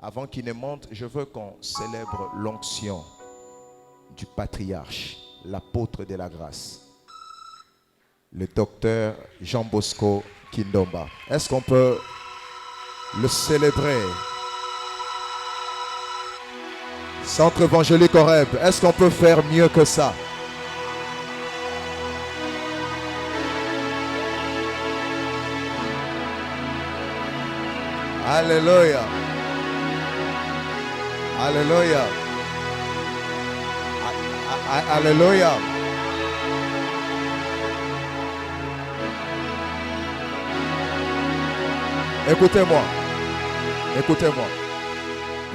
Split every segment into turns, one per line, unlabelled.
Avant qu'il ne monte, je veux qu'on célèbre l'onction du patriarche, l'apôtre de la grâce, le docteur Jean Bosco Kindomba. Est-ce qu'on peut le célébrer? Centre évangélique Horeb, est-ce qu'on peut faire mieux que ça? Alléluia. Alléluia. Alléluia. Écoutez-moi. Écoutez-moi.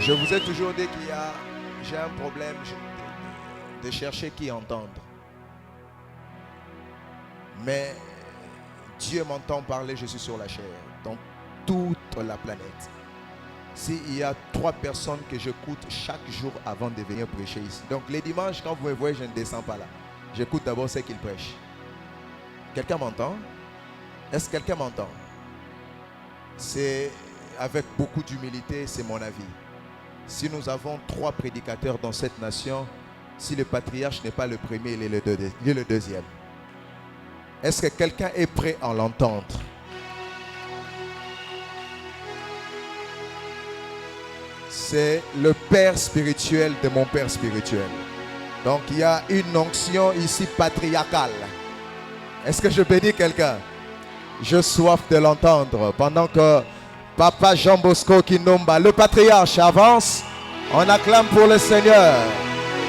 Je vous ai toujours dit j'ai un problème de chercher qui entendre. Mais Dieu m'entend parler, je suis sur la chair, dans toute la planète. S'il y a 3 personnes que j'écoute chaque jour avant de venir prêcher ici. Donc les dimanches, quand vous me voyez, je ne descends pas là. J'écoute d'abord ce qu'ils prêchent. Quelqu'un m'entend? Est-ce que quelqu'un m'entend? C'est avec beaucoup d'humilité, c'est mon avis. Si nous avons 3 prédicateurs dans cette nation, si le patriarche n'est pas le premier, il est le deuxième. Est-ce que quelqu'un est prêt à l'entendre? C'est le père spirituel de mon père spirituel. Donc il y a une onction ici patriarcale. Est-ce que je bénis quelqu'un? Je soif de l'entendre. Pendant que Papa Jean Bosco Kindomba, le patriarche, avance, on acclame pour le Seigneur.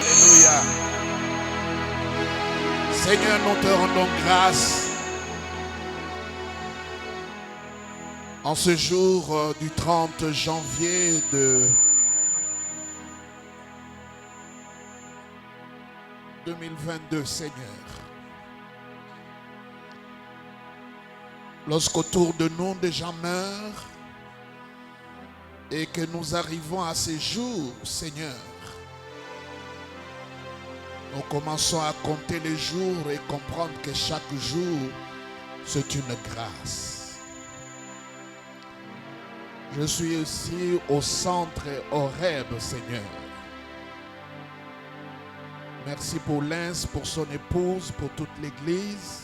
Alléluia. Seigneur, nous te rendons grâce en ce jour du 30 janvier de 2022, Seigneur. Lorsqu'autour de nous des gens meurent et que nous arrivons à ces jours, Seigneur, nous commençons à compter les jours et comprendre que chaque jour, c'est une grâce. Je suis ici au centre Horeb, Seigneur. Merci pour Lens, pour son épouse, pour toute l'église.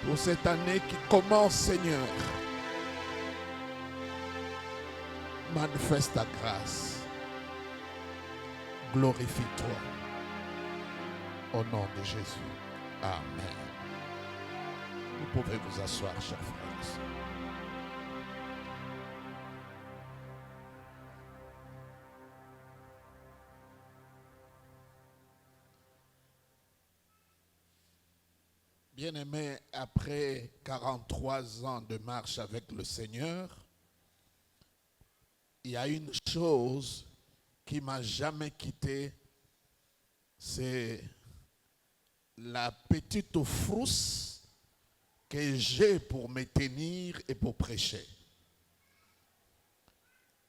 Pour cette année qui commence, Seigneur. Manifeste ta grâce. Glorifie-toi. Au nom de Jésus. Amen. Vous pouvez vous asseoir, chers frères et sœurs. Bien-aimé, après 43 ans de marche avec le Seigneur, il y a une chose qui ne m'a jamais quitté, c'est la petite frousse que j'ai pour me tenir et pour prêcher.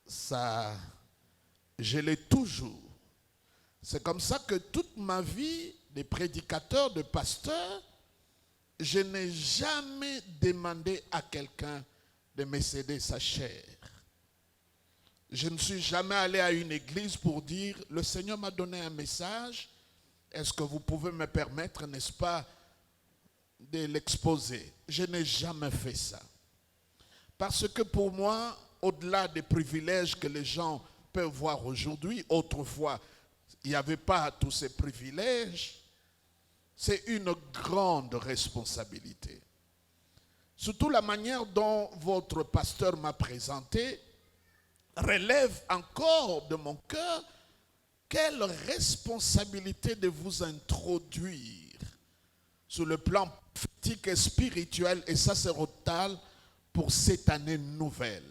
Ça, je l'ai toujours. C'est comme ça que toute ma vie de prédicateur, de pasteur, je n'ai jamais demandé à quelqu'un de me céder sa chair. Je ne suis jamais allé à une église pour dire, le Seigneur m'a donné un message, est-ce que vous pouvez me permettre, n'est-ce pas, de l'exposer? Je n'ai jamais fait ça. Parce que pour moi, au-delà des privilèges que les gens peuvent voir aujourd'hui, autrefois, il n'y avait pas tous ces privilèges. C'est une grande responsabilité. Surtout la manière dont votre pasteur m'a présenté relève encore de mon cœur quelle responsabilité de vous introduire sur le plan prophétique et spirituel et sacerdotal pour cette année nouvelle.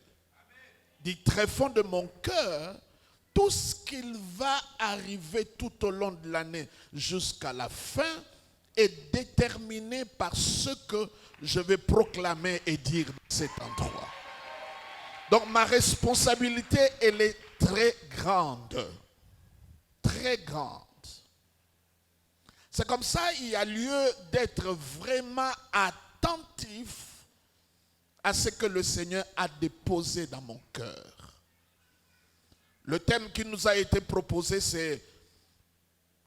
Du très fond de mon cœur, tout ce qu'il va arriver tout au long de l'année jusqu'à la fin est déterminé par ce que je vais proclamer et dire dans cet endroit. Donc ma responsabilité, elle est très grande. Très grande. C'est comme ça il y a lieu d'être vraiment attentif à ce que le Seigneur a déposé dans mon cœur. Le thème qui nous a été proposé, c'est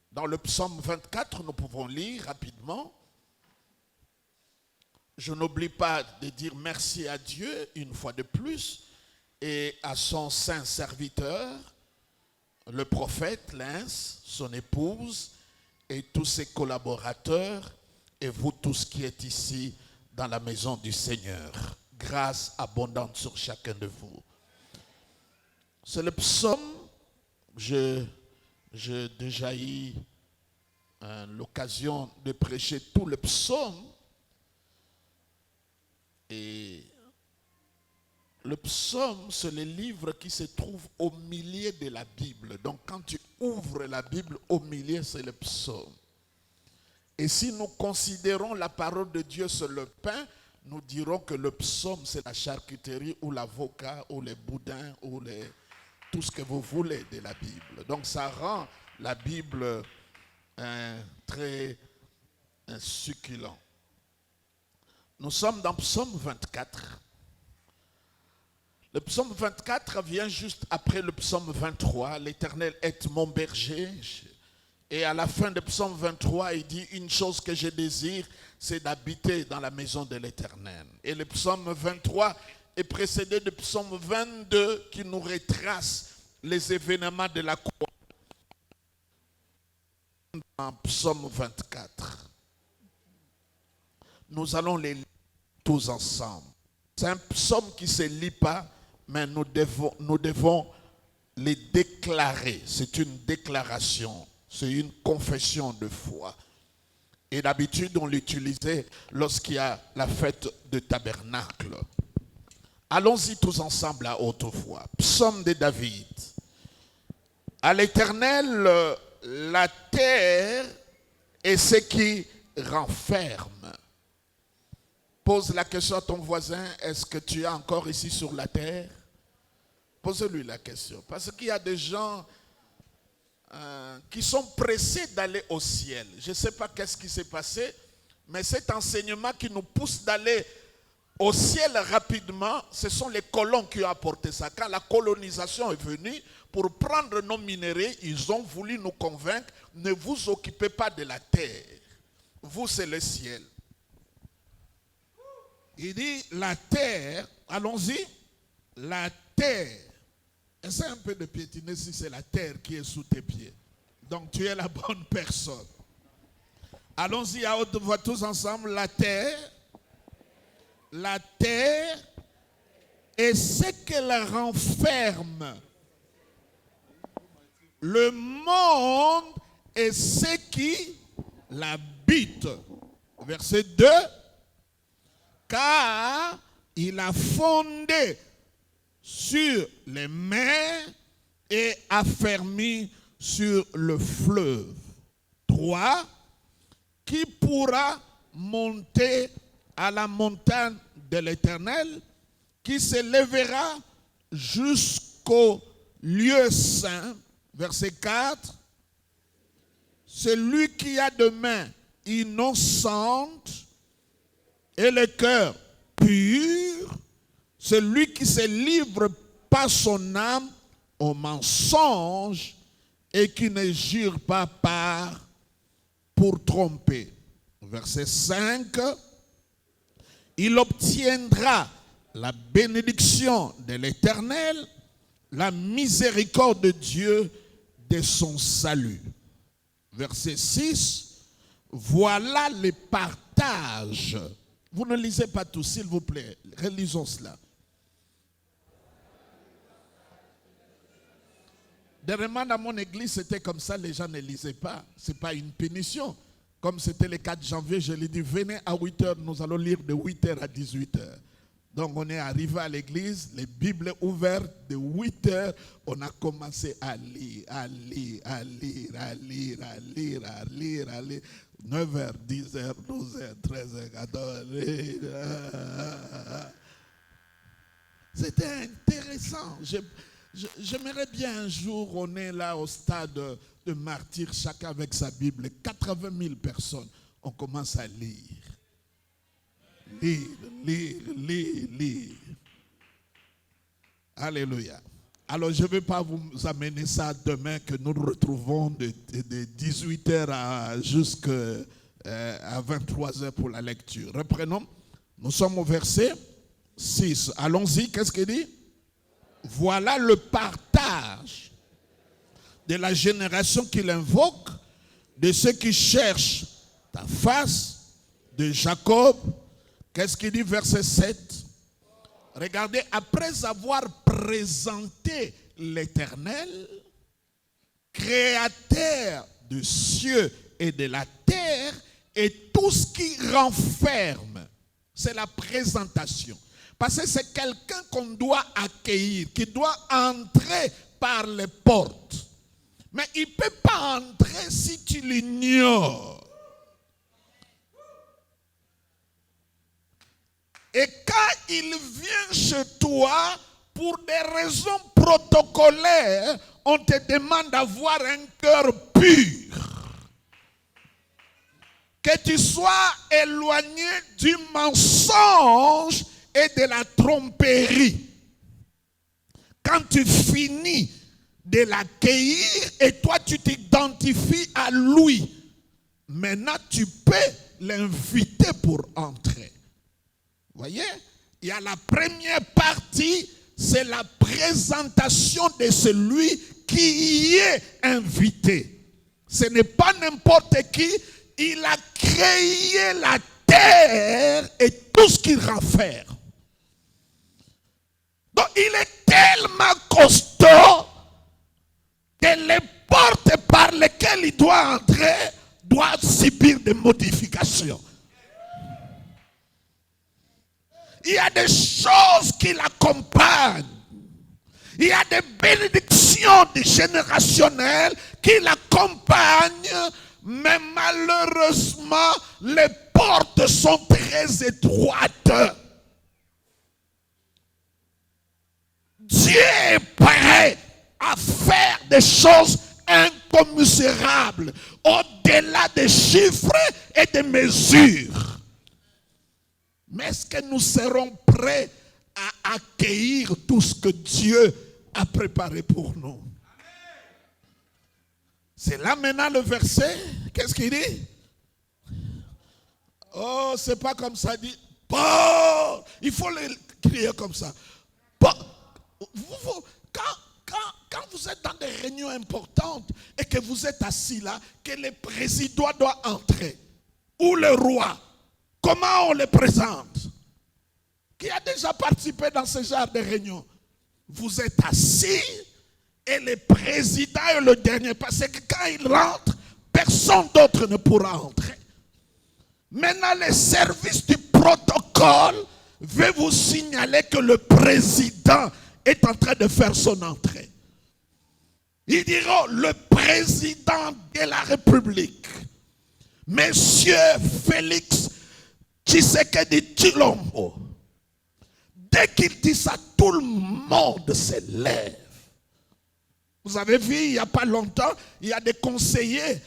dans le psaume 24, nous pouvons lire rapidement. Je n'oublie pas de dire merci à Dieu une fois de plus et à son saint serviteur, le prophète Lens, son épouse et tous ses collaborateurs et vous tous qui êtes ici dans la maison du Seigneur. Grâce abondante sur chacun de vous. C'est le psaume, j'ai déjà eu l'occasion de prêcher tout le psaume. Et le psaume, c'est le livre qui se trouve au milieu de la Bible. Donc quand tu ouvres la Bible, au milieu, c'est le psaume. Et si nous considérons la parole de Dieu sur le pain, nous dirons que le psaume, c'est la charcuterie ou l'avocat ou les boudins ou tout ce que vous voulez de la Bible. Donc ça rend la Bible très succulent. Nous sommes dans psaume 24. Le psaume 24 vient juste après le psaume 23. L'Éternel est mon berger. Et à la fin du psaume 23, il dit, une chose que je désire, c'est d'habiter dans la maison de l'Éternel. Et le psaume 23 est précédé du psaume 22 qui nous retrace les événements de la croix. Dans psaume 24, nous allons les lire tous ensemble. C'est un psaume qui ne se lit pas, mais nous devons les déclarer. C'est une déclaration, c'est une confession de foi. Et d'habitude, on l'utilisait lorsqu'il y a la fête de tabernacle. Allons-y tous ensemble à haute voix. Psaume de David. À l'Éternel, la terre est ce qui renferme. Pose la question à ton voisin, est-ce que tu es encore ici sur la terre? Pose-lui la question. Parce qu'il y a des gens qui sont pressés d'aller au ciel. Je ne sais pas qu'est-ce qui s'est passé, mais cet enseignement qui nous pousse d'aller au ciel rapidement, ce sont les colons qui ont apporté ça. Quand la colonisation est venue, pour prendre nos minéraux, ils ont voulu nous convaincre, ne vous occupez pas de la terre. Vous, c'est le ciel. Il dit, la terre, allons-y, la terre. Essaie un peu de piétiner si c'est la terre qui est sous tes pieds. Donc tu es la bonne personne. Allons-y à haute voix tous ensemble, la terre est ce qu'elle renferme. Le monde est ce qui l'habite. Verset 2. Car il a fondé sur les mers et affermi sur le fleuve. 3. Qui pourra monter à la montagne de l'Éternel, qui se lèvera jusqu'au lieu saint. Verset 4. Celui qui a de mains innocentes et le cœur pur, celui qui se livre pas son âme au mensonge et qui ne jure pas pour tromper. Verset 5. Il obtiendra la bénédiction de l'Éternel, la miséricorde de Dieu de son salut. Verset 6. Voilà les partages. Vous ne lisez pas tout, s'il vous plaît. Relisons cela. Dernièrement, dans mon église, c'était comme ça, les gens ne lisaient pas. Ce n'est pas une punition. Comme c'était le 4 janvier, je lui ai dit, venez à 8h, nous allons lire de 8h à 18h. Donc on est arrivé à l'église, les Bibles ouvertes, de 8h, on a commencé à lire, à lire, à lire, à lire, à lire, à lire, à lire. 9h, 10h, 12h, 13h, 14h. C'était intéressant. J'aimerais bien un jour, on est là au stade de martyrs, chacun avec sa Bible, 80 000 personnes, on commence à lire. Lire, lire, lire, lire. Alléluia. Alors je ne vais pas vous amener ça demain que nous nous retrouvons de 18h jusqu'à 23h pour la lecture. Reprenons. Nous sommes au verset 6. Allons-y. Qu'est-ce qu'il dit? Voilà le partage de la génération qu'il invoque, de ceux qui cherchent ta face, de Jacob. Qu'est-ce qu'il dit, verset 7? Regardez, après avoir présenté l'Éternel, créateur des cieux et de la terre, et tout ce qui renferme, c'est la présentation. Parce que c'est quelqu'un qu'on doit accueillir, qui doit entrer par les portes. Mais il ne peut pas entrer si tu l'ignores. Et quand il vient chez toi, pour des raisons protocolaires, on te demande d'avoir un cœur pur. Que tu sois éloigné du mensonge et de la tromperie. Quand tu finis de l'accueillir et toi tu t'identifies à lui, maintenant tu peux l'inviter pour entrer. Voyez, il y a la première partie, c'est la présentation de celui qui y est invité. Ce n'est pas n'importe qui, il a créé la terre et tout ce qu'il renferme. Donc il est tellement costaud que les portes par lesquelles il doit entrer doivent subir des modifications. Il y a des choses qui l'accompagnent. Il y a des bénédictions générationnelles qui l'accompagnent. Mais malheureusement, les portes sont très étroites. Dieu est prêt à faire des choses incommensurable, au-delà des chiffres et des mesures. Mais est-ce que nous serons prêts à accueillir tout ce que Dieu a préparé pour nous? C'est là maintenant le verset. Qu'est-ce qu'il dit? Oh, c'est pas comme ça dit. Paul, il faut le crier comme ça. Paul, quand vous êtes dans des réunions importantes et que vous êtes assis là, que le président doit entrer, ou le roi, comment on le présente? Qui a déjà participé dans ce genre de réunion? Vous êtes assis et le président est le dernier, parce que quand il rentre, personne d'autre ne pourra entrer. Maintenant, le service du protocole veut vous signaler que le président est en train de faire son entrée. Ils diront, le président de la République, Monsieur Félix Tshisekedi Tshilombo, dès qu'il dit ça, tout le monde se lève. Vous avez vu, il n'y a pas longtemps, il y a des conseillers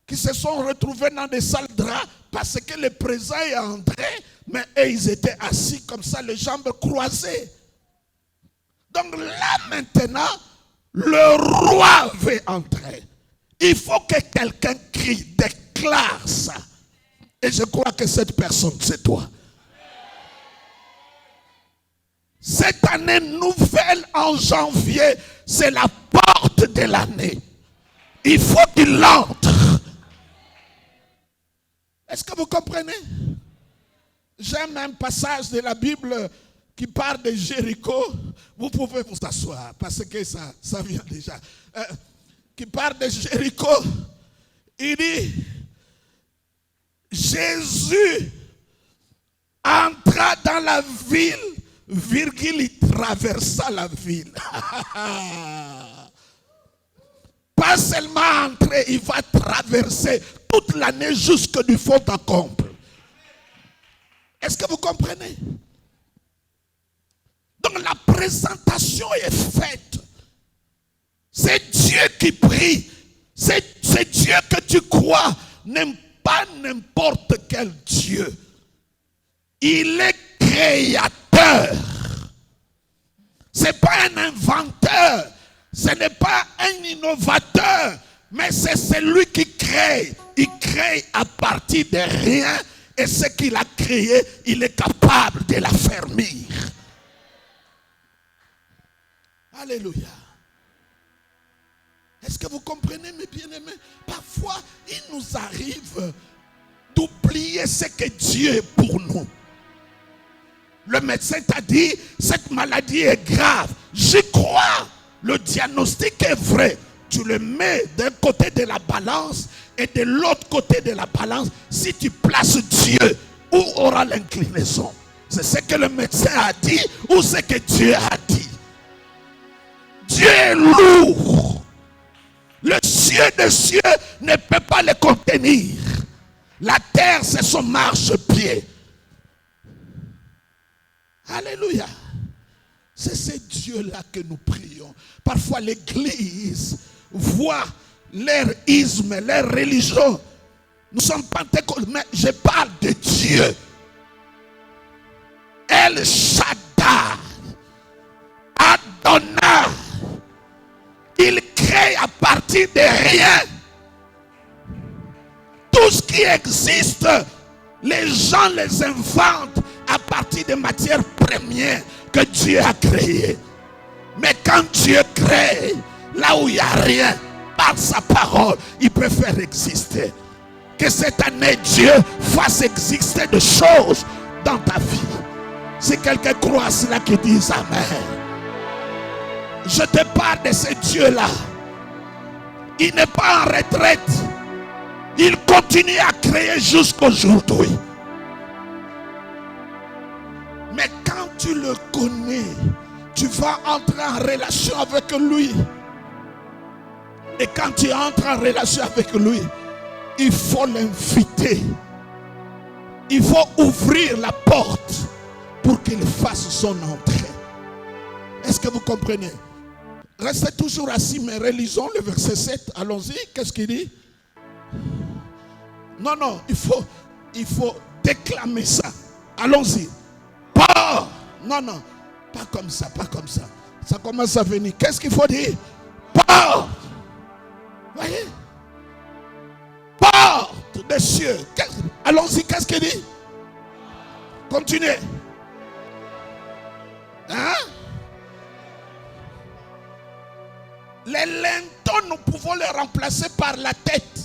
qui se sont retrouvés dans des salles de draps parce que le président est entré, mais eux, ils étaient assis comme ça, les jambes croisées. Donc là, maintenant, le roi veut entrer. Il faut que quelqu'un crie, déclare ça. Et je crois que cette personne, c'est toi. Cette année nouvelle en janvier, c'est la porte de l'année. Il faut qu'il entre. Est-ce que vous comprenez? J'aime un passage de la Bible qui parle de Jéricho. Vous pouvez vous asseoir parce que ça vient déjà. Qui parle de Jéricho. Il dit, Jésus entra dans la ville, virgule, il traversa la ville. Pas seulement entrer, il va traverser toute l'année jusque du fond en comble. Est-ce que vous comprenez? Donc la présentation est faite. C'est Dieu qui prie. C'est Dieu que tu crois. N'aime pas n'importe quel Dieu. Il est créateur. Ce n'est pas un inventeur. Ce n'est pas un innovateur, mais c'est celui qui crée. Il crée à partir de rien. Et ce qu'il a créé, il est capable de l'affermir. Alléluia. Est-ce que vous comprenez, mes bien-aimés? Parfois, il nous arrive d'oublier ce que Dieu est pour nous. Le médecin t'a dit, cette maladie est grave. J'y crois. Le diagnostic est vrai. Tu le mets d'un côté de la balance et de l'autre côté de la balance. Si tu places Dieu, où aura l'inclinaison? C'est ce que le médecin a dit ou ce que Dieu a dit? Dieu est lourd. Le ciel des cieux ne peut pas le contenir. La terre, c'est son marchepied. Alléluia. C'est ce Dieu-là que nous prions. Parfois l'église voit leur isme, leur religion. Nous sommes pentecôtistes, mais je parle de Dieu. El Shaddai, Adonai. Il crée à partir de rien. Tout ce qui existe, les gens les inventent à partir des matières premières que Dieu a créées. Mais quand Dieu crée, là où il n'y a rien, par sa parole, il peut faire exister. Que cette année, Dieu fasse exister des choses dans ta vie. Si quelqu'un croit à cela, qui dise Amen. Je te parle de ce Dieu-là. Il n'est pas en retraite. Il continue à créer jusqu'aujourd'hui. Mais quand tu le connais, tu vas entrer en relation avec lui. Et quand tu entres en relation avec lui, il faut l'inviter. Il faut ouvrir la porte pour qu'il fasse son entrée. Est-ce que vous comprenez? Restez toujours assis, mais relisons le verset 7. Allons-y. Qu'est-ce qu'il dit? Non, il faut déclamer ça. Allons-y. Pas. Non, pas comme ça, pas comme ça. Ça commence à venir. Qu'est-ce qu'il faut dire? Porte. Voyez? Porte des cieux. Allons-y, qu'est-ce qu'il dit? Continuez. Hein? Les linteaux, nous pouvons les remplacer par la tête.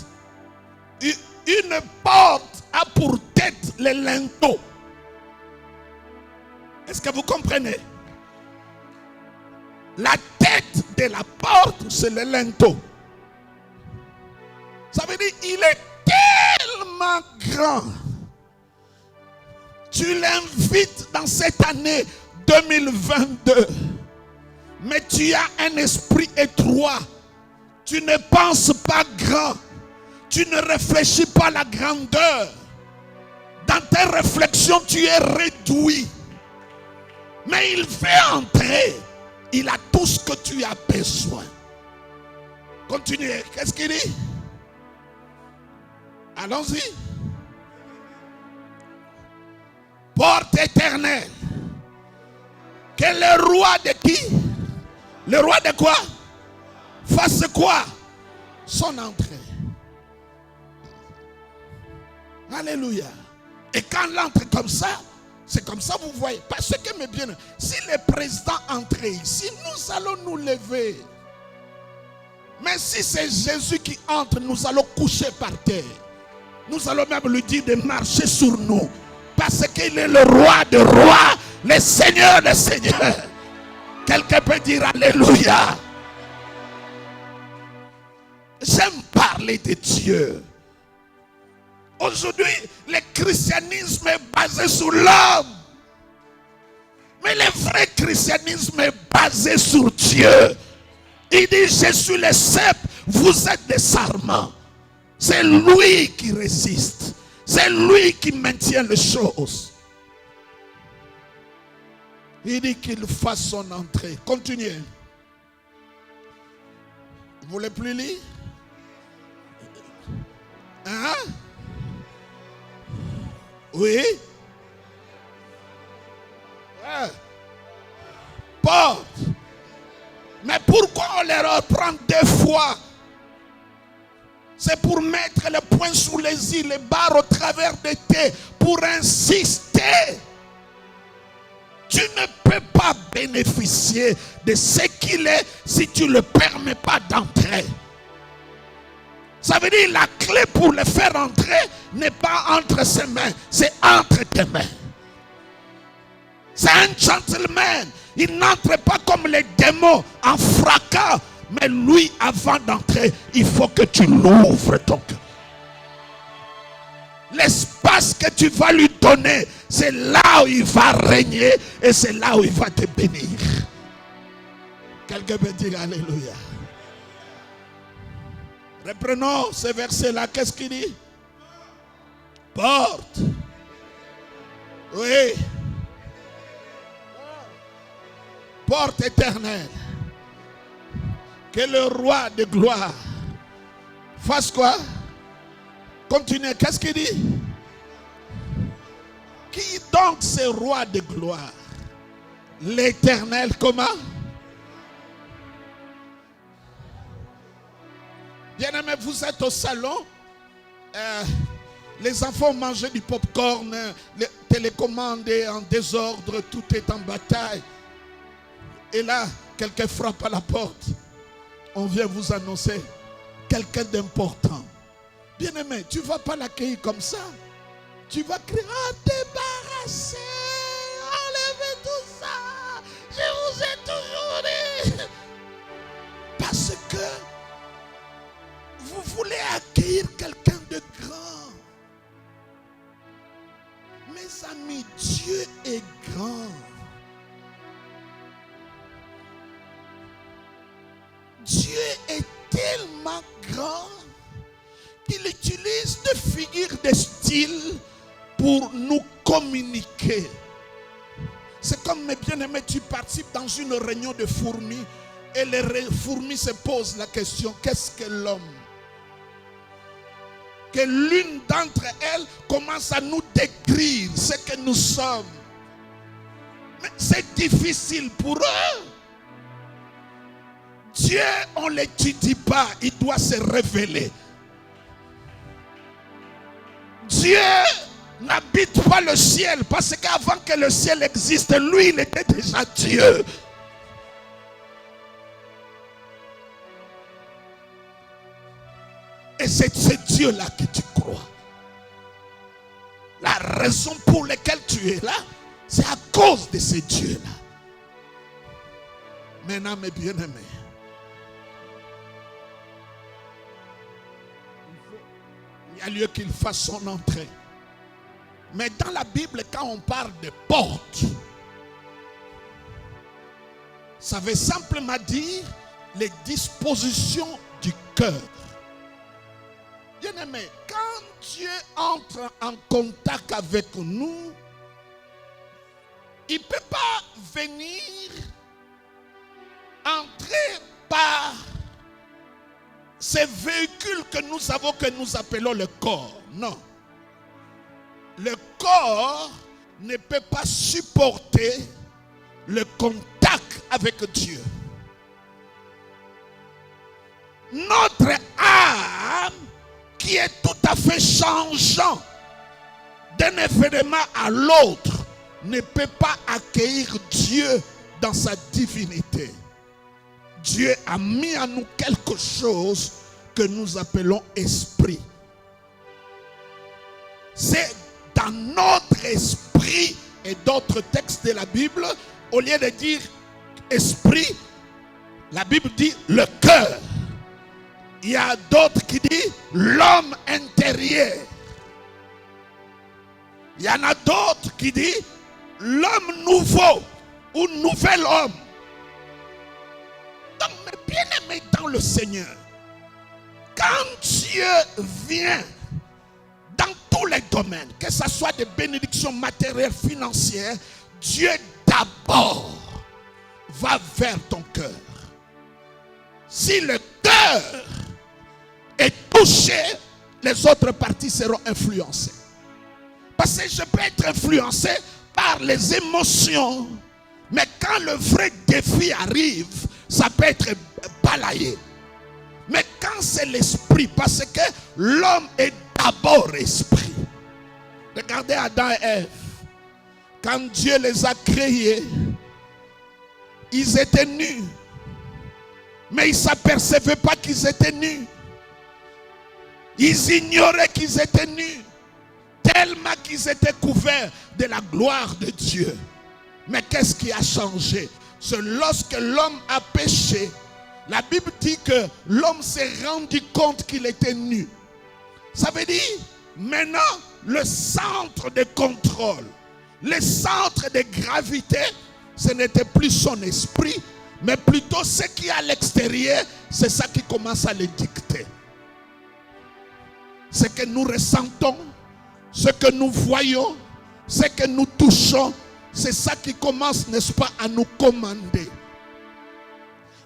Une porte a pour tête les linteaux. Est-ce que vous comprenez? La tête de la porte, c'est le linteau. Ça veut dire il est tellement grand. Tu l'invites dans cette année 2022. Mais tu as un esprit étroit. Tu ne penses pas grand. Tu ne réfléchis pas à la grandeur. Dans tes réflexions, tu es réduit. Mais il veut entrer. Il a tout ce que tu as besoin. Continuez. Qu'est-ce qu'il dit? Allons-y. Porte éternelle. Que le roi de qui? Le roi de quoi? Fasse quoi? Son entrée. Alléluia. Et quand il entre comme ça, c'est comme ça vous voyez. Parce que mes bien, si le président entrait ici, nous allons nous lever. Mais si c'est Jésus qui entre, nous allons coucher par terre. Nous allons même lui dire de marcher sur nous. Parce qu'il est le roi des rois, le Seigneur des seigneurs. Quelqu'un peut dire Alléluia. J'aime parler de Dieu. Aujourd'hui, le christianisme est basé sur l'homme. Mais le vrai christianisme est basé sur Dieu. Il dit, je suis le cep, vous êtes des sarments. C'est lui qui résiste. C'est lui qui maintient les choses. Il dit qu'il fasse son entrée. Continuez. Vous voulez plus lire? Hein? Oui. Porte. Mais pourquoi on les reprend 2 fois? C'est pour mettre le poing sous les i, les barres au travers des T, pour insister. Tu ne peux pas bénéficier de ce qu'il est si tu ne le permets pas d'entrer. Ça veut dire la clé pour le faire entrer n'est pas entre ses mains, c'est entre tes mains. C'est un gentleman. Il n'entre pas comme les démons en fracas. Mais lui, avant d'entrer, il faut que tu l'ouvres ton cœur. L'espace que tu vas lui donner, c'est là où il va régner et c'est là où il va te bénir. Quelqu'un peut dire alléluia. Reprenons ce verset-là. Qu'est-ce qu'il dit? Porte. Oui. Porte éternelle. Que le roi de gloire fasse quoi? Continuez. Qu'est-ce qu'il dit? Qui donc ce roi de gloire? L'éternel comment? Bien-aimés, vous êtes au salon. Les enfants mangent du popcorn, les télécommandes en désordre, tout est en bataille. Et là, quelqu'un frappe à la porte. On vient vous annoncer quelqu'un d'important. Bien-aimé, tu ne vas pas l'accueillir comme ça. Tu vas crier, ah, débarrassez, enlevez tout ça. Je vous ai toujours dit. Parce que vous voulez accueillir quelqu'un de grand. Mes amis, Dieu est grand. Dieu est tellement grand qu'il utilise des figures de style pour nous communiquer. C'est comme, mes bien-aimés, tu participes dans une réunion de fourmis et les fourmis se posent la question, qu'est-ce que l'homme? Que l'une d'entre elles commence à nous décrire ce que nous sommes. Mais c'est difficile pour eux. Dieu, on ne l'étudie pas, il doit se révéler. Dieu n'habite pas le ciel parce qu'avant que le ciel existe, lui, il était déjà Dieu. Et c'est ce Dieu-là que tu crois. La raison pour laquelle tu es là, c'est à cause de ce Dieu-là. Maintenant, mes bien-aimés, il y a lieu qu'il fasse son entrée. Mais dans la Bible, quand on parle de porte, ça veut simplement dire les dispositions du cœur. Bien-aimé, quand Dieu entre en contact avec nous, il ne peut pas venir entrer par ces véhicules que nous avons, que nous appelons le corps. Non. Le corps ne peut pas supporter le contact avec Dieu. Notre âme, qui est tout à fait changeant d'un événement à l'autre, ne peut pas accueillir Dieu dans sa divinité. Dieu a mis en nous quelque chose que nous appelons esprit. C'est dans notre esprit, et d'autres textes de la Bible, au lieu de dire esprit, la Bible dit le cœur. Il y a d'autres qui disent l'homme intérieur. Il y en a d'autres qui disent l'homme nouveau ou nouvel homme. Donc, mes bien-aimés dans le Seigneur, quand Dieu vient dans tous les domaines, que ce soit des bénédictions matérielles, financières, Dieu d'abord va vers ton cœur. Si le cœur est touché, les autres parties seront influencées. Parce que je peux être influencé par les émotions, mais quand le vrai défi arrive, ça peut être balayé. Mais quand c'est l'esprit, parce que l'homme est d'abord esprit. Regardez Adam et Ève. Quand Dieu les a créés, ils étaient nus. Mais ils ne s'apercevaient pas qu'ils étaient nus. Ils ignoraient qu'ils étaient nus. Tellement qu'ils étaient couverts de la gloire de Dieu. Mais qu'est-ce qui a changé? C'est lorsque l'homme a péché. La Bible dit que l'homme s'est rendu compte qu'il était nu. Ça veut dire, maintenant, le centre de contrôle, le centre de gravité, ce n'était plus son esprit, mais plutôt ce qui est à l'extérieur, c'est ça qui commence à le dicter. Ce que nous ressentons, ce que nous voyons, ce que nous touchons, c'est ça qui commence, n'est-ce pas, à nous commander.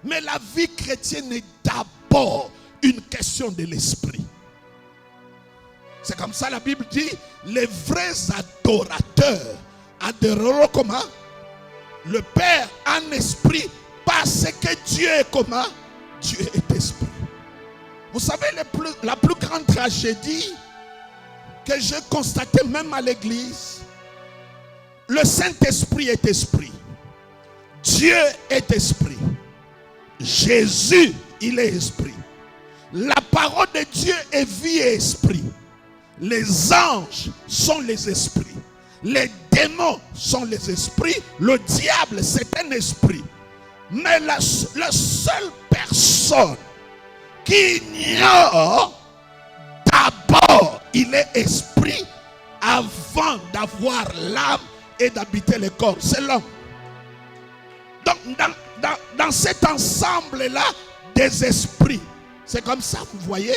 Mais la vie chrétienne est d'abord une question de l'esprit. C'est comme ça la Bible dit, les vrais adorateurs adoreront comment? Le Père en esprit, parce que Dieu est comment? Dieu est esprit. Vous savez la plus grande tragédie que j'ai constatée même à l'église, le Saint-Esprit est esprit. Dieu est esprit. Jésus, il est esprit. La parole de Dieu est vie et esprit. Les anges sont les esprits. Les démons sont les esprits. Le diable, c'est un esprit. Mais la seule personne qui ignore, d'abord, il est esprit avant d'avoir l'âme et d'habiter le corps. C'est l'homme. Donc, dans cet ensemble-là des esprits, c'est comme ça, vous voyez,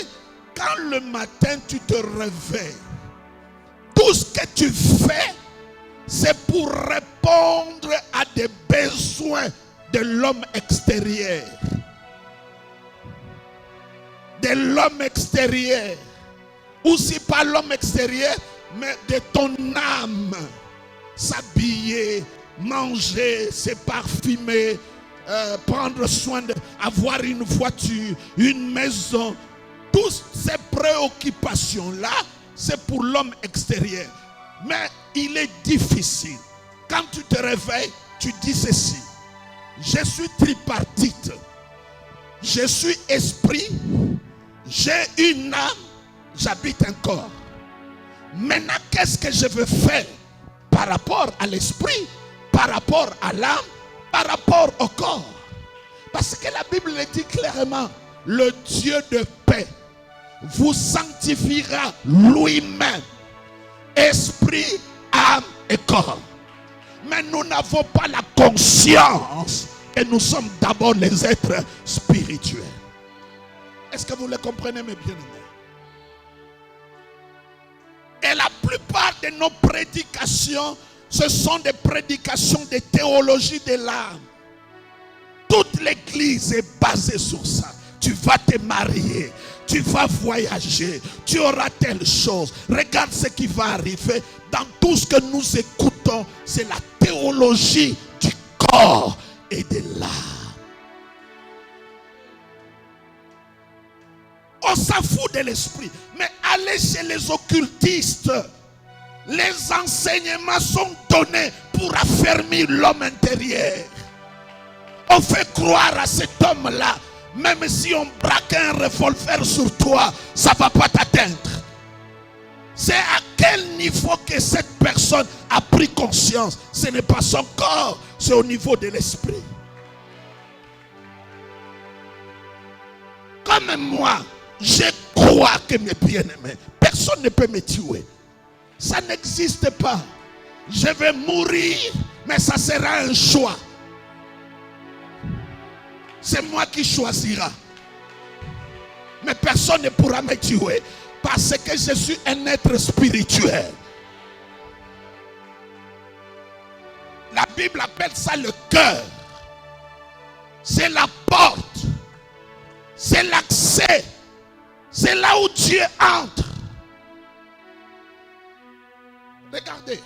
quand le matin tu te réveilles, tout ce que tu fais, c'est pour répondre à des besoins de l'homme extérieur. De l'homme extérieur. Ou si pas l'homme extérieur, mais de ton âme. S'habiller, manger, se parfumer, prendre soin d'avoir une voiture, une maison. Toutes ces préoccupations-là, c'est pour l'homme extérieur. Mais il est difficile. Quand tu te réveilles, tu dis ceci. Je suis tripartite. Je suis esprit. J'ai une âme. J'habite un corps. Maintenant, qu'est-ce que je veux faire par rapport à l'esprit, par rapport à l'âme, par rapport au corps? Parce que la Bible le dit clairement. Le Dieu de paix vous sanctifiera lui-même, esprit, âme et corps. Mais nous n'avons pas la conscience que nous sommes d'abord les êtres spirituels. Est-ce que vous le comprenez, mes bien-aimés? Et la plupart de nos prédications, ce sont des prédications de théologie de l'âme. Toute l'église est basée sur ça. Tu vas te marier, tu vas voyager, tu auras telle chose. Regarde ce qui va arriver. Dans tout ce que nous écoutons, c'est la théologie du corps et de l'âme. On s'en fout de l'esprit. Mais allez chez les occultistes. Les enseignements sont donnés pour affermir l'homme intérieur. On fait croire à cet homme-là, même si on braque un revolver sur toi, ça ne va pas t'atteindre. C'est à quel niveau que cette personne a pris conscience? Ce n'est pas son corps, c'est au niveau de l'esprit. Comme moi, je crois que mes bien-aimés, personne ne peut me tuer. Ça n'existe pas. Je vais mourir, mais ça sera un choix. C'est moi qui choisira. Mais personne ne pourra me tuer parce que je suis un être spirituel. La Bible appelle ça le cœur. C'est la porte. C'est l'accès. C'est là où Dieu entre. Regardez.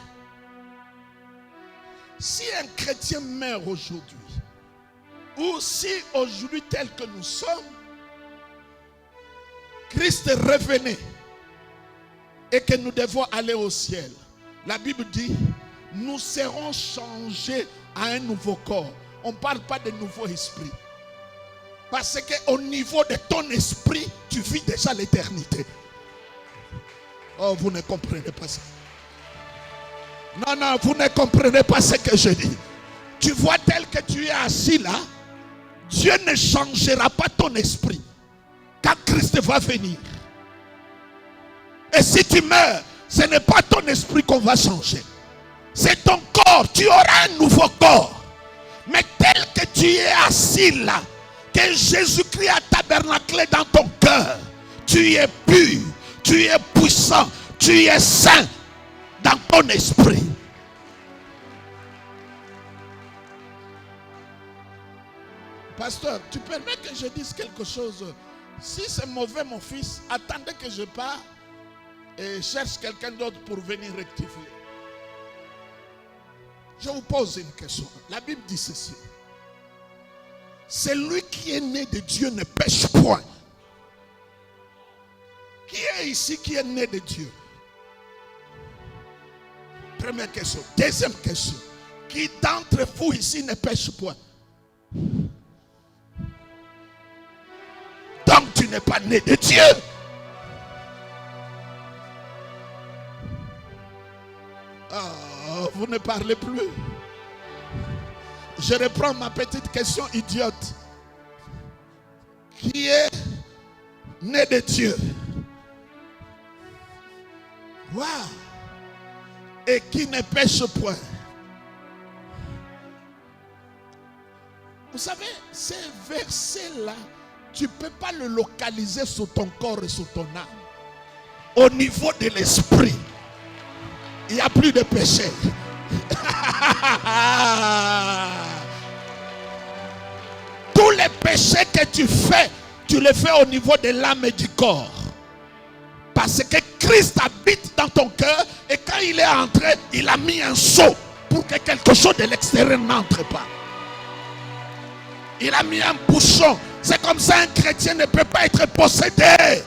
Si un chrétien meurt aujourd'hui, Ou si aujourd'hui tel que nous sommes, Christ revenait et que nous devons aller au ciel. La Bible dit, nous serons changés à un nouveau corps. On ne parle pas de nouveau esprit. Parce qu'au niveau de ton esprit, tu vis déjà l'éternité. Oh, vous ne comprenez pas ça. Non, non, vous ne comprenez pas ce que je dis. Tu vois tel que tu es assis là, Dieu ne changera pas ton esprit quand Christ va venir. Et si tu meurs, ce n'est pas ton esprit qu'on va changer. C'est ton corps. Tu auras un nouveau corps. Mais tel que tu es assis là, que Jésus-Christ a tabernaclé dans ton cœur, tu es pur, tu es puissant, tu es saint dans ton esprit. Pasteur, tu permets que je dise quelque chose? Si c'est mauvais, mon fils, attendez que je parte et cherche quelqu'un d'autre pour venir rectifier. Je vous pose une question. La Bible dit ceci. Celui qui est né de Dieu ne pêche point. Qui est ici qui est né de Dieu? Première question. Deuxième question. Qui d'entre vous ici ne pêche point? Donc tu n'es pas né de Dieu. Oh, vous ne parlez plus. Je reprends ma petite question idiote. Qui est né de Dieu? Wow. Et qui ne pêche point. Vous savez, ces versets-là, tu ne peux pas le localiser sur ton corps et sur ton âme. Au niveau de l'esprit, il n'y a plus de péché. Tous les péchés que tu fais, tu les fais au niveau de l'âme et du corps. Parce que Christ habite dans ton cœur et quand il est entré, il a mis un sceau pour que quelque chose de l'extérieur n'entre pas. Il a mis un bouchon. C'est comme ça un chrétien ne peut pas être possédé.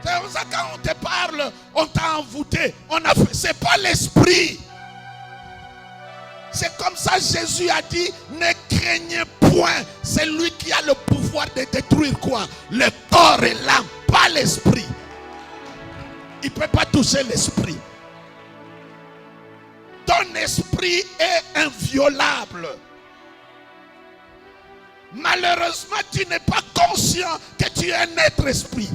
C'est comme ça quand on te parle, on t'a envoûté. C'est pas l'esprit. C'est comme ça Jésus a dit, ne craignez point. C'est lui qui a le pouvoir de détruire quoi? Le corps et l'âme, pas l'esprit. Il ne peut pas toucher l'esprit. Ton esprit est inviolable. Malheureusement, tu n'es pas conscient que tu es un être esprit.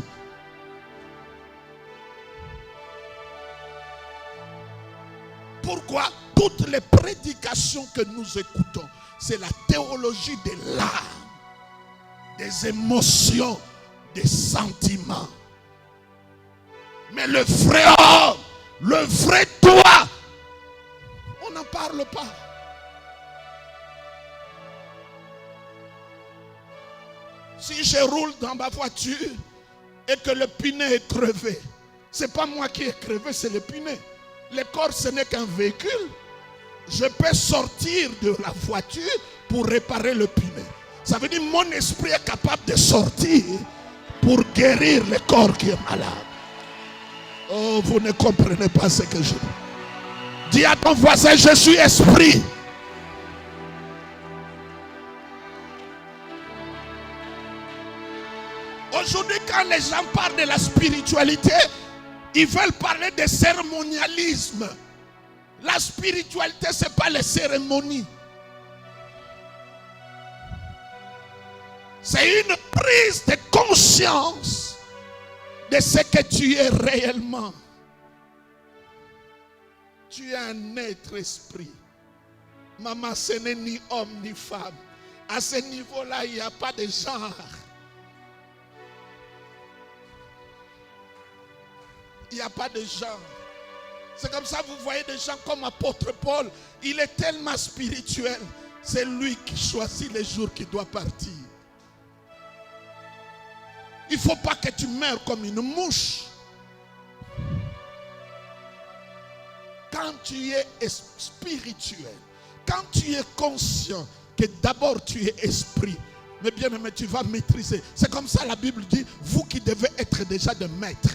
Pourquoi? Toutes les prédications que nous écoutons, c'est la théologie de l'âme, des émotions, des sentiments. Mais le vrai homme, le vrai toi, on n'en parle pas. Si je roule dans ma voiture et que le pneu est crevé, ce n'est pas moi qui ai crevé, c'est le pneu. Le corps, ce n'est qu'un véhicule. Je peux sortir de la voiture pour réparer le pneu. Ça veut dire que mon esprit est capable de sortir pour guérir le corps qui est malade. Oh, vous ne comprenez pas ce que je dis. Dis à ton voisin, je suis esprit. Aujourd'hui, quand les gens parlent de la spiritualité, ils veulent parler de cérémonialisme. La spiritualité, ce n'est pas les cérémonies. C'est une prise de conscience de ce que tu es réellement. Tu es un être esprit. Maman, ce n'est ni homme ni femme. À ce niveau-là, il n'y a pas de genre. Il n'y a pas de genre. C'est comme ça, vous voyez des gens comme apôtre Paul. Il est tellement spirituel. C'est lui qui choisit les jours qu'il doit partir. Il ne faut pas que tu meurs comme une mouche. quand tu es spirituel, quand tu es conscient que d'abord tu es esprit, mais bien aimé, tu vas maîtriser. C'est comme ça la Bible dit, vous qui devez être déjà de maître,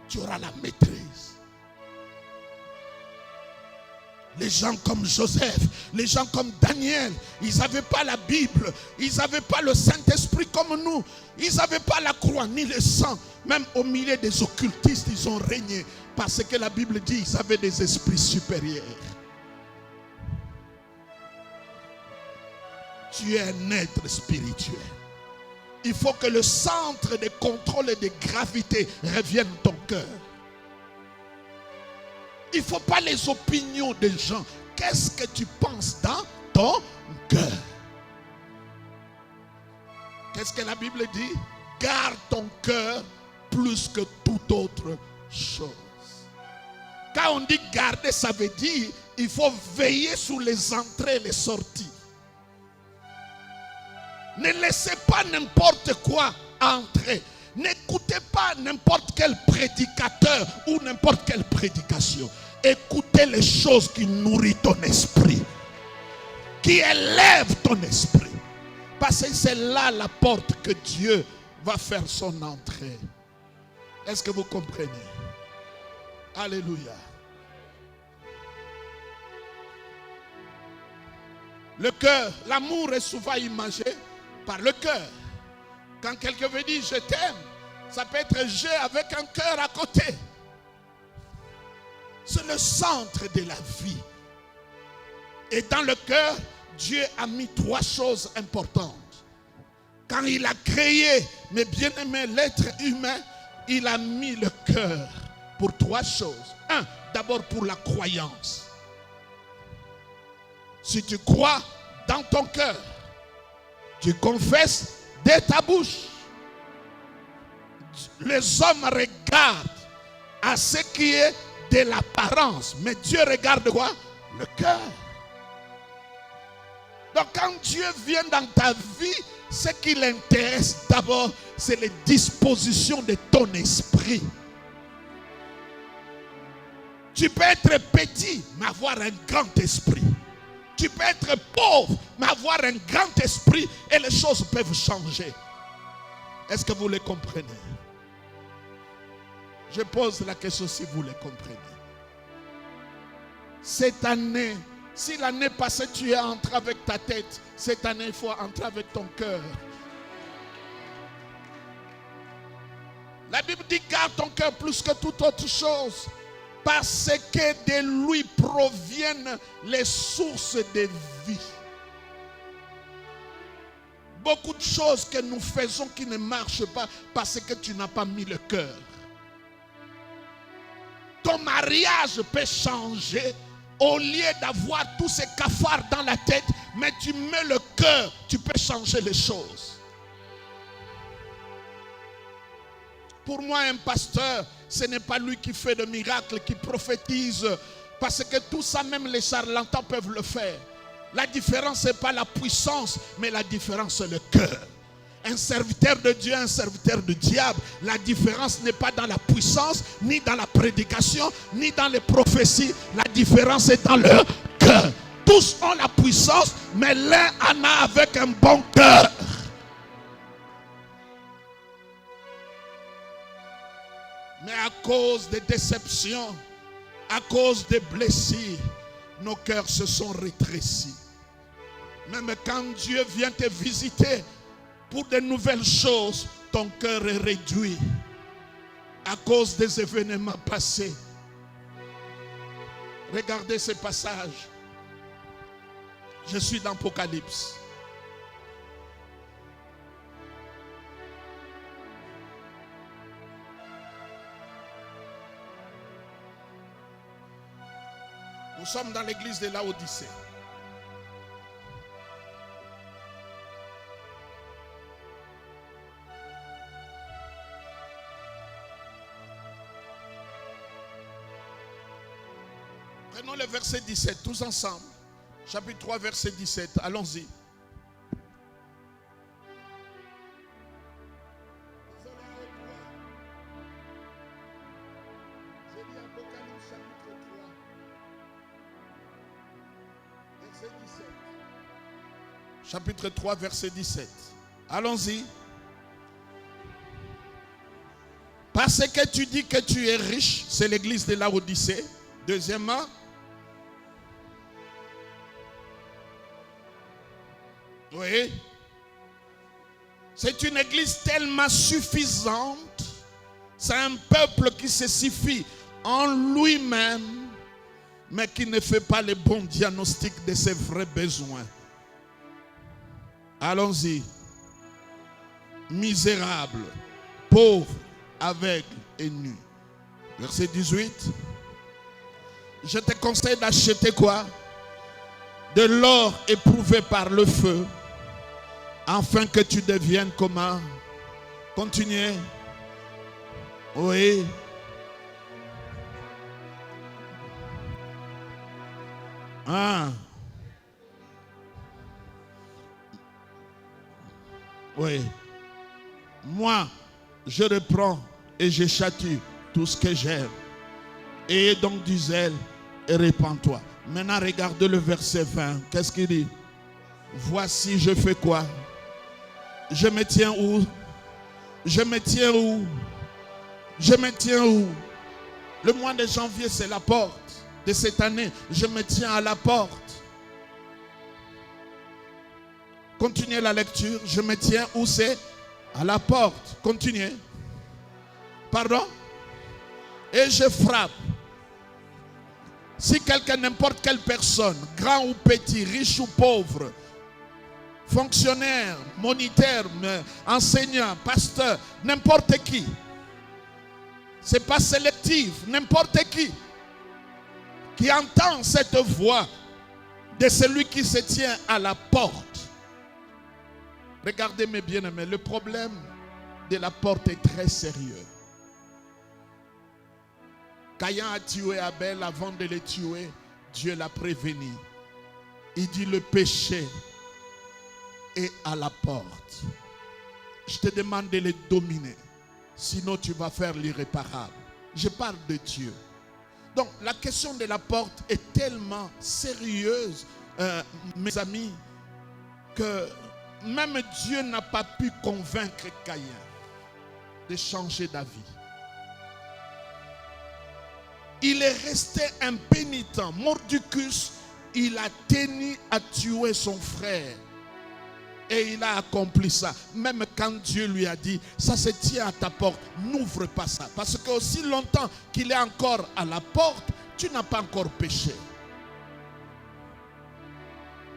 tu auras la maîtrise. Les gens comme Joseph, les gens comme Daniel, ils n'avaient pas la Bible, ils n'avaient pas le Saint-Esprit comme nous, ils n'avaient pas la croix ni le sang. Même au milieu des occultistes, ils ont régné parce que la Bible dit qu'ils avaient des esprits supérieurs. Tu es un être spirituel. Il faut que le centre de contrôle et de gravité revienne dans ton cœur. Il ne faut pas les opinions des gens. Qu'est-ce que tu penses dans ton cœur? Qu'est-ce que la Bible dit? Garde ton cœur plus que toute autre chose. Quand on dit garder, ça veut dire il faut veiller sur les entrées et les sorties. Ne laissez pas n'importe quoi entrer. N'écoutez pas n'importe quel prédicateur ou n'importe quelle prédication. Écoutez les choses qui nourrissent ton esprit, qui élèvent ton esprit. Parce que c'est là la porte que Dieu va faire son entrée. Est-ce que vous comprenez? Alléluia. Le cœur, l'amour est souvent imagé par le cœur. Quand quelqu'un veut dire je t'aime, ça peut être je avec un cœur à côté. C'est le centre de la vie. Et dans le cœur, Dieu a mis trois choses importantes. Quand il a créé, mes bien-aimés, l'être humain, il a mis le cœur pour trois choses. Un, d'abord pour la croyance. Si tu crois dans ton cœur, tu confesses de ta bouche. Les hommes regardent à ce qui est de l'apparence, mais Dieu regarde quoi? Le cœur. Donc quand Dieu vient dans ta vie, ce qui l'intéresse d'abord, c'est les dispositions de ton esprit. Tu peux être petit, mais avoir un grand esprit. Tu peux être pauvre, mais avoir un grand esprit et les choses peuvent changer. Est-ce que vous les comprenez? Je pose la question si vous les comprenez. Cette année, si l'année passée tu es entré avec ta tête, cette année il faut entrer avec ton cœur. La Bible dit garde ton cœur plus que toute autre chose, parce que de lui proviennent les sources de vie. Beaucoup de choses que nous faisons qui ne marchent pas parce que tu n'as pas mis le cœur. Ton mariage peut changer au lieu d'avoir tous ces cafards dans la tête, mais tu mets le cœur, tu peux changer les choses. Pour moi, un pasteur, ce n'est pas lui qui fait de miracles, qui prophétise, parce que tout ça, même les charlatans peuvent le faire. La différence, ce n'est pas la puissance, mais la différence, c'est le cœur. Un serviteur de Dieu, un serviteur du diable. La différence n'est pas dans la puissance, ni dans la prédication, ni dans les prophéties. La différence est dans le cœur. Tous ont la puissance, mais l'un en a avec un bon cœur. Mais à cause des déceptions, à cause des blessures, nos cœurs se sont rétrécis. Même quand Dieu vient te visiter pour de nouvelles choses, ton cœur est réduit à cause des événements passés. Regardez ce passage. Je suis dans l'Apocalypse. Nous sommes dans l'église de Laodicée. Prenons le verset 17, tous ensemble. Chapitre 3, verset 17. Allons-y. J'ai dit Apocalypse chapitre 3. verset 17. Chapitre 3, verset 17. Allons-y. Parce que tu dis que tu es riche, c'est l'église de Laodicée. Deuxièmement, oui, c'est une église tellement suffisante, c'est un peuple qui se suffit en lui-même, mais qui ne fait pas le bon diagnostic de ses vrais besoins. Allons-y. Misérable, pauvre, aveugle et nu. Verset 18. Je te conseille d'acheter quoi? De l'or éprouvé par le feu, afin que tu deviennes comment? Continuez. Oui. Ah. Oui. Moi, je reprends et je châtie tout ce que j'aime. Ayez donc du zèle et répands-toi. Maintenant, regardez le verset 20. Qu'est-ce qu'il dit? Voici, je fais quoi? Je me tiens où? Je me tiens où? Je me tiens où? Le mois de janvier, c'est la porte de cette année. Je me tiens à la porte. Continuez la lecture. Je me tiens où c'est? À la porte. Continuez. Pardon? Et je frappe. Si quelqu'un, n'importe quelle personne, grand ou petit, riche ou pauvre, fonctionnaire, moniteur, enseignant, pasteur, n'importe qui, c'est pas sélectif, n'importe qui entend cette voix de celui qui se tient à la porte. Regardez mes bien-aimés, le problème de la porte est très sérieux. Caïn a tué Abel, avant de le tuer, Dieu l'a prévenu. Il dit le péché est à la porte. Je te demande de le dominer, sinon tu vas faire l'irréparable. Je parle de Dieu. Donc la question de la porte est tellement sérieuse, mes amis, que même Dieu n'a pas pu convaincre Caïn de changer d'avis. Il est resté impénitent. Mordicus, il a tenu à tuer son frère. Et il a accompli ça. Même quand Dieu lui a dit, ça se tient à ta porte, n'ouvre pas ça. Parce que aussi longtemps qu'il est encore à la porte, tu n'as pas encore péché.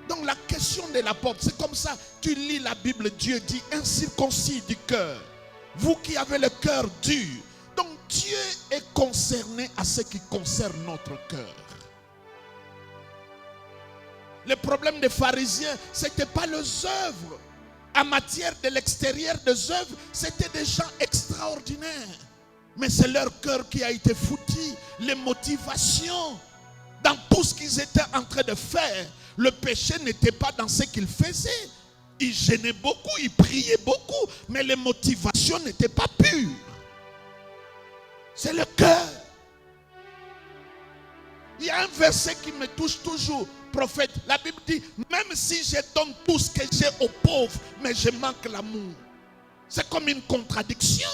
Donc la question de la porte, c'est comme ça, tu lis la Bible, Dieu dit, incirconcis du cœur. Vous qui avez le cœur dur. Donc Dieu est concerné à ce qui concerne notre cœur. Le problème des pharisiens, ce n'était pas leurs œuvres. En matière de l'extérieur des œuvres, c'était des gens extraordinaires. Mais c'est leur cœur qui a été foutu, les motivations. Dans tout ce qu'ils étaient en train de faire, le péché n'était pas dans ce qu'ils faisaient. Ils gênaient beaucoup, ils priaient beaucoup, mais les motivations n'étaient pas pures. C'est le cœur. Il y a un verset qui me touche toujours, prophète. La Bible dit, même si je donne tout ce que j'ai aux pauvres, mais je manque l'amour. C'est comme une contradiction.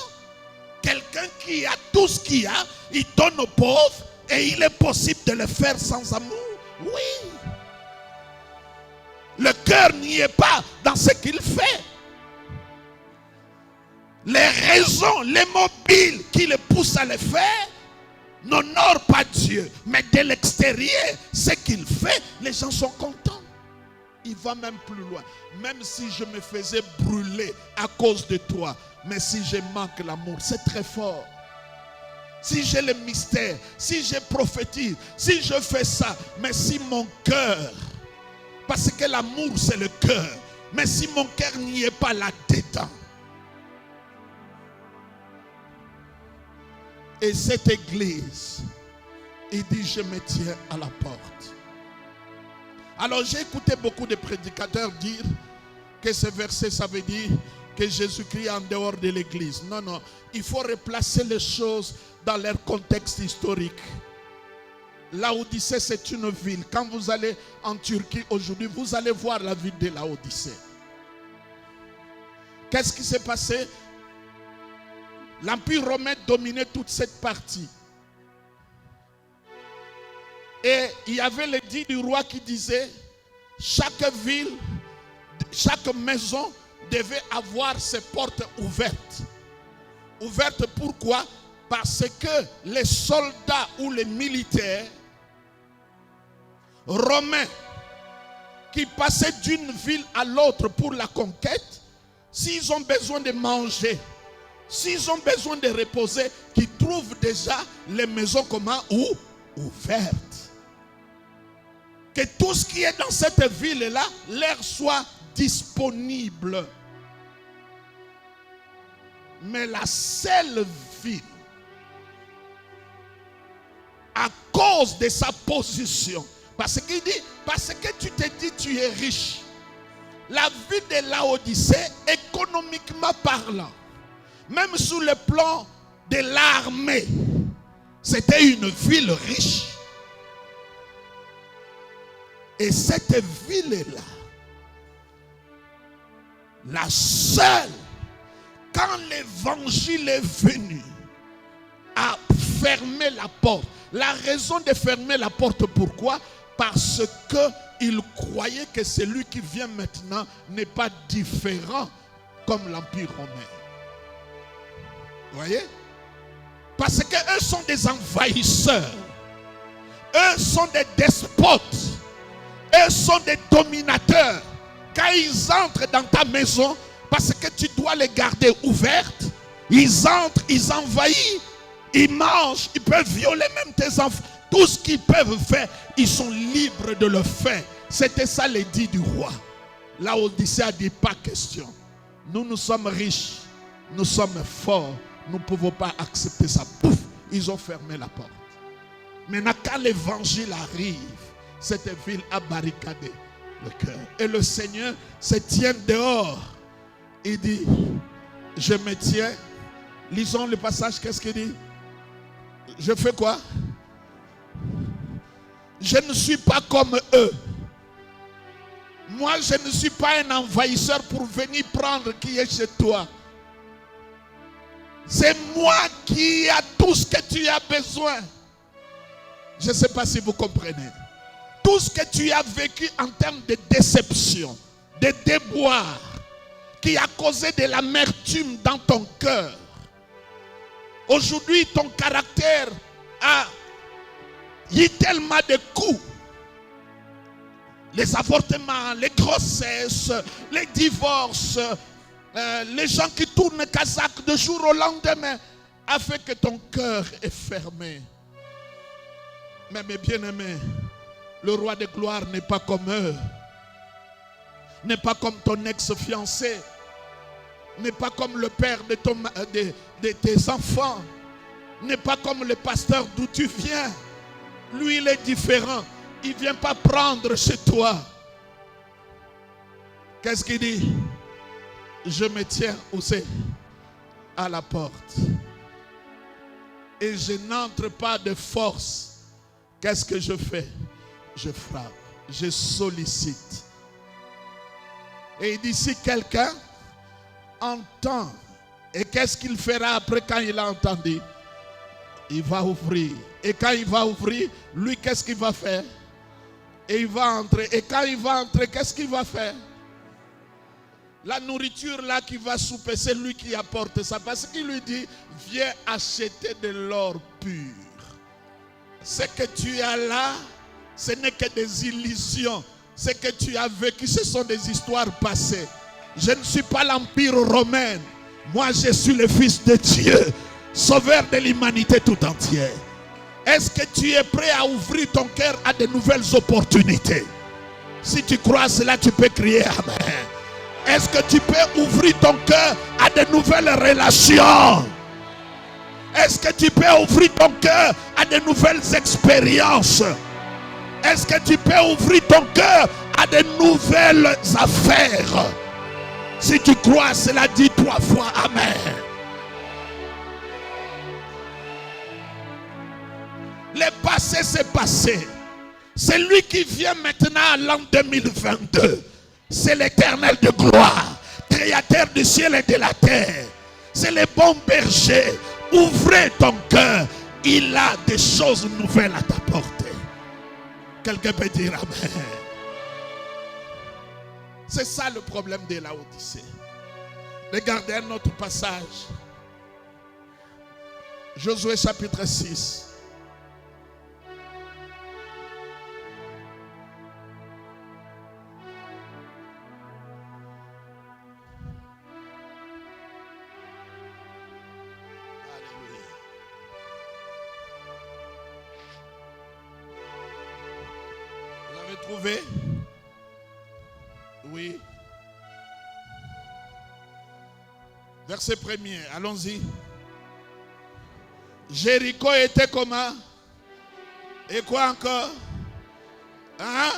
Quelqu'un qui a tout ce qu'il a, il donne aux pauvres et il est possible de le faire sans amour. Oui. Le cœur n'y est pas dans ce qu'il fait. Les raisons, les mobiles qui le poussent à le faire n'honorent pas Dieu. Mais de l'extérieur, ce qu'il fait, les gens sont contents. Il va même plus loin. Même si je me faisais brûler à cause de toi, mais si je manque l'amour, c'est très fort. Si j'ai le mystère, si je prophétise, si je fais ça, mais si mon cœur, parce que l'amour c'est le cœur, mais si mon cœur n'y est pas là-dedans. Et cette église, il dit, je me tiens à la porte. Alors j'ai écouté beaucoup de prédicateurs dire que ce verset, ça veut dire que Jésus-Christ est en dehors de l'église. Non, non, il faut replacer les choses dans leur contexte historique. Laodicée, c'est une ville. Quand vous allez en Turquie aujourd'hui, vous allez voir la ville de Laodicée. Qu'est-ce qui s'est passé? L'Empire romain dominait toute cette partie. Et il y avait l'édit du roi qui disait, chaque ville, chaque maison devait avoir ses portes ouvertes. Ouvertes pourquoi? Parce que les soldats ou les militaires romains qui passaient d'une ville à l'autre pour la conquête, s'ils ont besoin de manger, s'ils ont besoin de reposer, qu'ils trouvent déjà les maisons comment? Ouvertes. Que tout ce qui est dans cette ville-là leur soit disponible. Mais la seule ville, à cause de sa position, parce qu'il dit, parce que tu te dis tu es riche. La ville de Laodicée, économiquement parlant, même sous le plan de l'armée, c'était une ville riche. Et cette ville-là, la seule, quand l'évangile est venu, a fermé la porte. La raison de fermer la porte, pourquoi? Parce qu'il croyait que celui qui vient maintenant n'est pas différent comme l'Empire romain. Vous voyez? Parce qu'eux sont des envahisseurs. Eux sont des despotes. Eux sont des dominateurs. Quand ils entrent dans ta maison, parce que tu dois les garder ouvertes, ils entrent, ils envahissent, ils mangent, ils peuvent violer même tes enfants. Tout ce qu'ils peuvent faire, ils sont libres de le faire. C'était ça l'édit du roi. Laodicée a dit pas question. Nous sommes riches, nous sommes forts, nous ne pouvons pas accepter ça. Pouf, ils ont fermé la porte. Maintenant, quand l'évangile arrive, cette ville a barricadé le cœur. Et le Seigneur se tient dehors. Il dit, je me tiens. Lisons le passage, qu'est-ce qu'il dit? Je fais quoi? Je ne suis pas comme eux. Moi, je ne suis pas un envahisseur pour venir prendre qui est chez toi. C'est moi qui ai tout ce que tu as besoin. Je ne sais pas si vous comprenez. Tout ce que tu as vécu en termes de déception, de déboire, qui a causé de l'amertume dans ton cœur. Aujourd'hui, ton caractère a eu tellement de coups. Les avortements, les grossesses, les divorces, les gens qui tournent Kazakh de jour au lendemain, a fait que ton cœur est fermé. Mais mes bien-aimés, le roi de gloire n'est pas comme eux. N'est pas comme ton ex-fiancé. N'est pas comme le père de tes enfants. N'est pas comme le pasteur d'où tu viens. Lui, il est différent. Il ne vient pas prendre chez toi. Qu'est-ce qu'il dit? Je me tiens où c'est? À la porte. Et je n'entre pas de force. Qu'est-ce que je fais? Je frappe. Je sollicite. Et il dit, si quelqu'un entend, et qu'est-ce qu'il fera après quand il a entendu? Il va ouvrir. Et quand il va ouvrir, lui, qu'est-ce qu'il va faire? Et il va entrer. Et quand il va entrer, qu'est-ce qu'il va faire? La nourriture là qui va souper, c'est lui qui apporte ça. Parce qu'il lui dit, viens acheter de l'or pur. Ce que tu as là, ce n'est que des illusions. Ce que tu as vécu, ce sont des histoires passées. Je ne suis pas l'Empire romain. Moi, je suis le Fils de Dieu, sauveur de l'humanité tout entière. Est-ce que tu es prêt à ouvrir ton cœur à de nouvelles opportunités? Si tu crois cela, tu peux crier Amen. Est-ce que tu peux ouvrir ton cœur à de nouvelles relations? Est-ce que tu peux ouvrir ton cœur à de nouvelles expériences? Est-ce que tu peux ouvrir ton cœur à de nouvelles affaires? Si tu crois cela, dis 3 fois Amen. Le passé, c'est passé. C'est lui qui vient maintenant à l'an 2022. C'est l'Éternel de gloire, créateur du ciel et de la terre. C'est le bon berger. Ouvrez ton cœur. Il a des choses nouvelles à t'apporter. Quelqu'un peut dire amen. C'est ça le problème de la Odyssée. Regardez un autre passage. Josué chapitre 6. Trouvé? Oui. Verset 1er, allons-y. Jéricho était comment? Et quoi encore? Hein?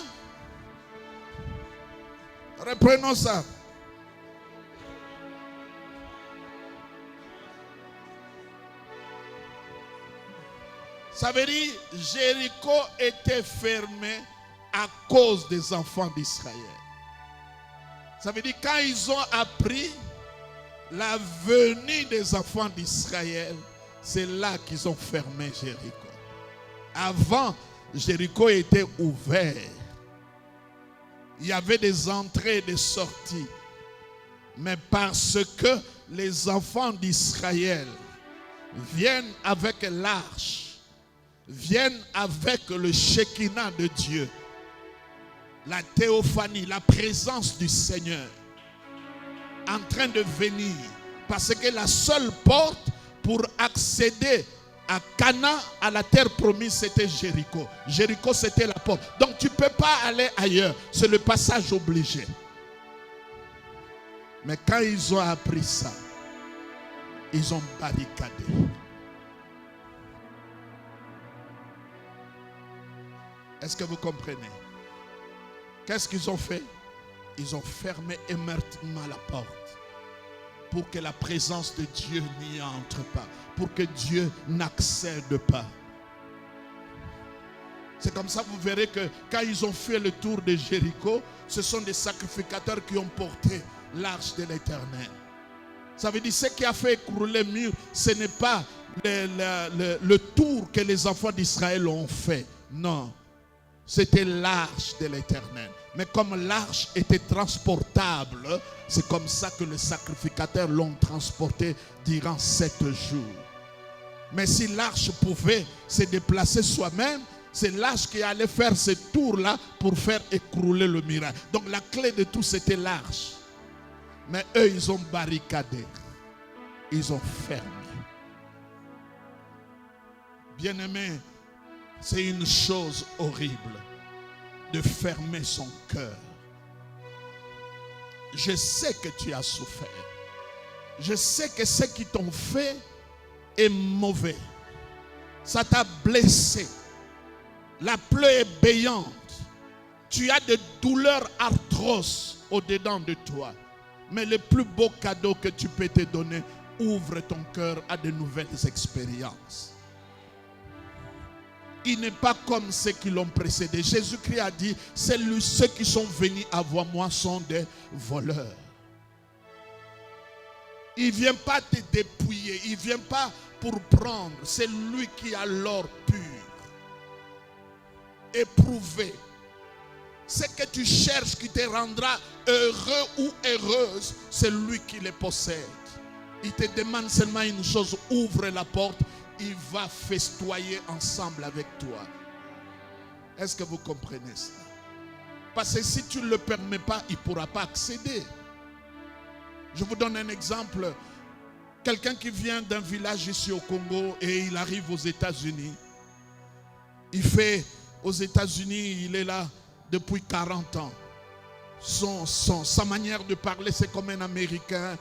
Reprenons ça. Ça veut dire Jéricho était fermé à cause des enfants d'Israël. Ça veut dire quand ils ont appris la venue des enfants d'Israël, c'est là qu'ils ont fermé Jéricho. Avant, Jéricho était ouvert. Il y avait des entrées et des sorties. Mais parce que les enfants d'Israël viennent avec l'arche, viennent avec le Shekinah de Dieu, la théophanie, la présence du Seigneur en train de venir. Parce que la seule porte pour accéder à Canaan, à la terre promise, c'était Jéricho. Jéricho, c'était la porte. Donc tu ne peux pas aller ailleurs. C'est le passage obligé. Mais quand ils ont appris ça, ils ont barricadé. Est-ce que vous comprenez? Qu'est-ce qu'ils ont fait? Ils ont fermé émertement la porte pour que la présence de Dieu n'y entre pas, pour que Dieu n'accède pas. C'est comme ça que vous verrez que quand ils ont fait le tour de Jéricho, ce sont des sacrificateurs qui ont porté l'arche de l'Éternel. Ça veut dire ce qui a fait écrouler le mur, ce n'est pas le tour que les enfants d'Israël ont fait. Non. C'était l'arche de l'Éternel. Mais comme l'arche était transportable, c'est comme ça que les sacrificateurs l'ont transporté durant 7 jours. Mais si l'arche pouvait se déplacer soi-même, c'est l'arche qui allait faire ce tour-là pour faire écrouler le miracle. Donc la clé de tout, c'était l'arche. Mais eux, ils ont barricadé. Ils ont fermé. Bien-aimé, c'est une chose horrible de fermer son cœur. Je sais que tu as souffert. Je sais que ce qu'ils t'ont fait est mauvais. Ça t'a blessé. La plaie est béante. Tu as des douleurs atroces au-dedans de toi. Mais le plus beau cadeau que tu peux te donner, ouvre ton cœur à de nouvelles expériences. Il n'est pas comme ceux qui l'ont précédé. Jésus-Christ a dit, ceux qui sont venus avant moi sont des voleurs. Il ne vient pas te dépouiller. Il ne vient pas pour prendre. C'est lui qui a l'or pur. Éprouvé. Ce que tu cherches qui te rendra heureux ou heureuse, c'est lui qui le possède. Il te demande seulement une chose, ouvre la porte. Il va festoyer ensemble avec toi. Est-ce que vous comprenez ça? Parce que si tu ne le permets pas, il ne pourra pas accéder. Je vous donne un exemple. Quelqu'un qui vient d'un village ici au Congo et il arrive aux États-Unis. Il fait aux États-Unis, il est là depuis 40 ans. Sa manière de parler, c'est comme un Américain.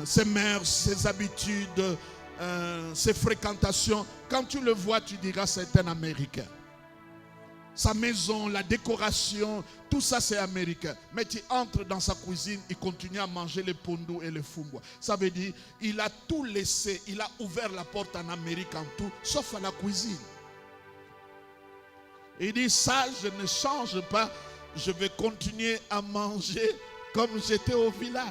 Ses mœurs, ses habitudes, ses fréquentations. Quand tu le vois, tu diras c'est un Américain. Sa maison, la décoration, tout ça c'est américain. Mais tu entres dans sa cuisine, il continue à manger les pondous et les fumbwa. Ça veut dire, il a tout laissé, il a ouvert la porte en Amérique en tout, sauf à la cuisine. Il dit, ça, je ne change pas. Je vais continuer à manger comme j'étais au village.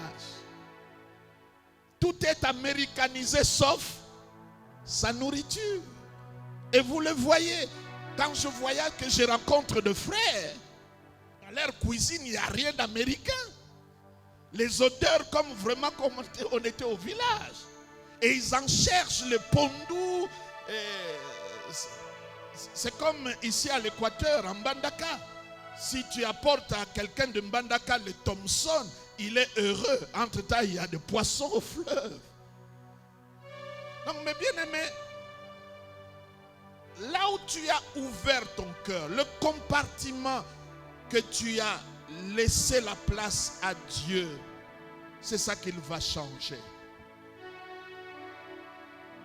Tout est américanisé sauf sa nourriture. Et vous le voyez, quand je voyage, que je rencontre de frères, dans leur cuisine, il n'y a rien d'américain. Les odeurs comme vraiment comme on était au village. Et ils en cherchent le pondou. C'est comme ici à l'Équateur, en Mbandaka. Si tu apportes à quelqu'un de Mbandaka le Thomson, il est heureux. Entre-temps, il y a des poissons au fleuve. Donc, mes bien-aimés, là où tu as ouvert ton cœur, le compartiment que tu as laissé la place à Dieu, c'est ça qu'il va changer.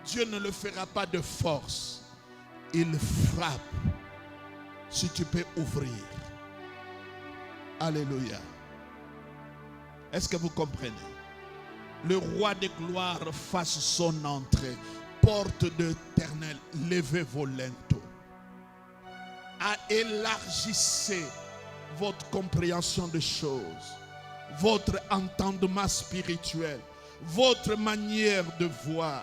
Dieu ne le fera pas de force. Il frappe si tu peux ouvrir. Alléluia. Est-ce que vous comprenez? Le roi de gloire fasse son entrée. Porte d'éternel, levez vos linteaux. Élargissez votre compréhension des choses, votre entendement spirituel, votre manière de voir.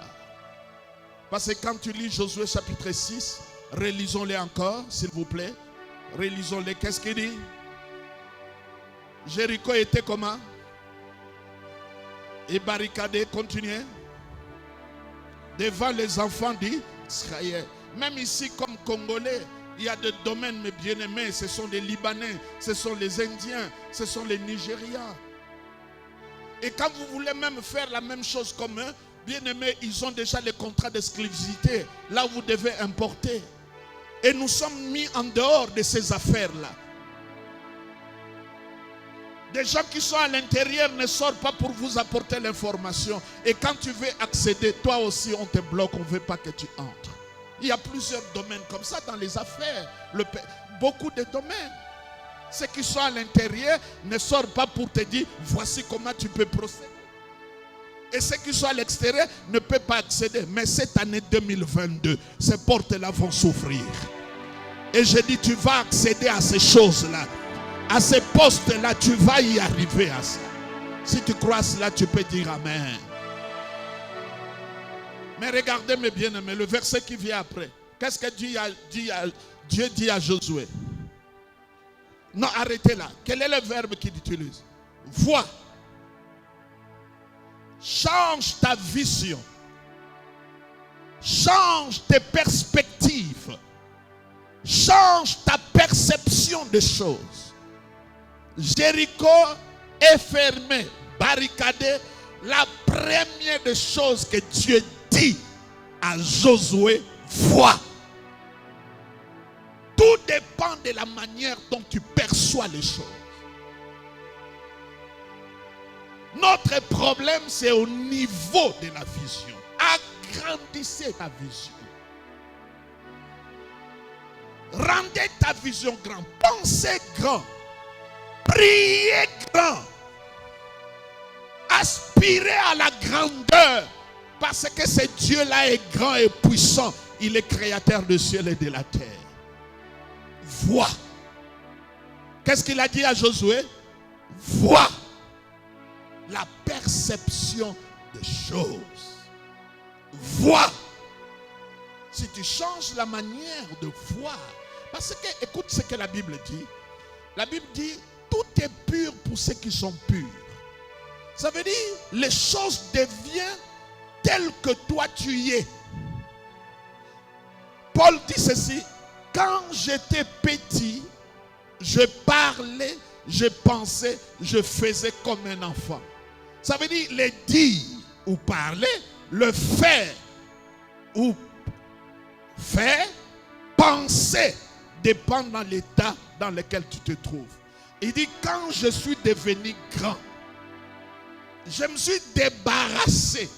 Parce que quand tu lis Josué chapitre 6, relisons-les encore, s'il vous plaît. Relisons-les. Qu'est-ce qu'il dit? Jéricho était comment? Et barricadé, continuez. Devant les enfants d'Israël. Même ici, comme Congolais, il y a des domaines, mes bien-aimés. Ce sont les Libanais, ce sont les Indiens, ce sont les Nigérians. Et quand vous voulez même faire la même chose comme eux, bien-aimés, ils ont déjà les contrats d'exclusivité. Là où vous devez importer. Et nous sommes mis en dehors de ces affaires-là. Des gens qui sont à l'intérieur ne sortent pas pour vous apporter l'information. Et quand tu veux accéder, toi aussi on te bloque, on ne veut pas que tu entres. Il y a plusieurs domaines comme ça dans les affaires. Beaucoup de domaines. Ceux qui sont à l'intérieur ne sortent pas pour te dire, voici comment tu peux procéder. Et ceux qui sont à l'extérieur ne peuvent pas accéder. Mais cette année 2022, ces portes-là vont s'ouvrir. Et je dis, tu vas accéder à ces choses-là. À ces postes-là, tu vas y arriver à ça. Si tu crois cela, tu peux dire Amen. Mais regardez mes bien-aimés, le verset qui vient après. Qu'est-ce que Dieu dit à Josué? Non, arrêtez là. Quel est le verbe qu'il utilise? Vois. Change ta vision. Change tes perspectives. Change ta perception des choses. Jéricho est fermé, barricadé. La première des choses que Dieu dit à Josué, vois. Tout dépend de la manière dont tu perçois les choses. Notre problème, c'est au niveau de la vision. Agrandissez ta vision. Rendez ta vision grande. Pensez grand. Priez grand. Aspirez à la grandeur. Parce que ce Dieu-là est grand et puissant. Il est créateur du ciel et de la terre. Vois. Qu'est-ce qu'il a dit à Josué? Vois. La perception des choses. Vois. Si tu changes la manière de voir. Parce que, écoute ce que la Bible dit. La Bible dit, tout est pur pour ceux qui sont purs. Ça veut dire, les choses deviennent telles que toi tu y es. Paul dit ceci, quand j'étais petit, je parlais, je pensais, je faisais comme un enfant. Ça veut dire, les dire ou parler, le faire ou faire, penser, dépend dans l'état dans lequel tu te trouves. Il dit, quand je suis devenu grand, je me suis débarrassé.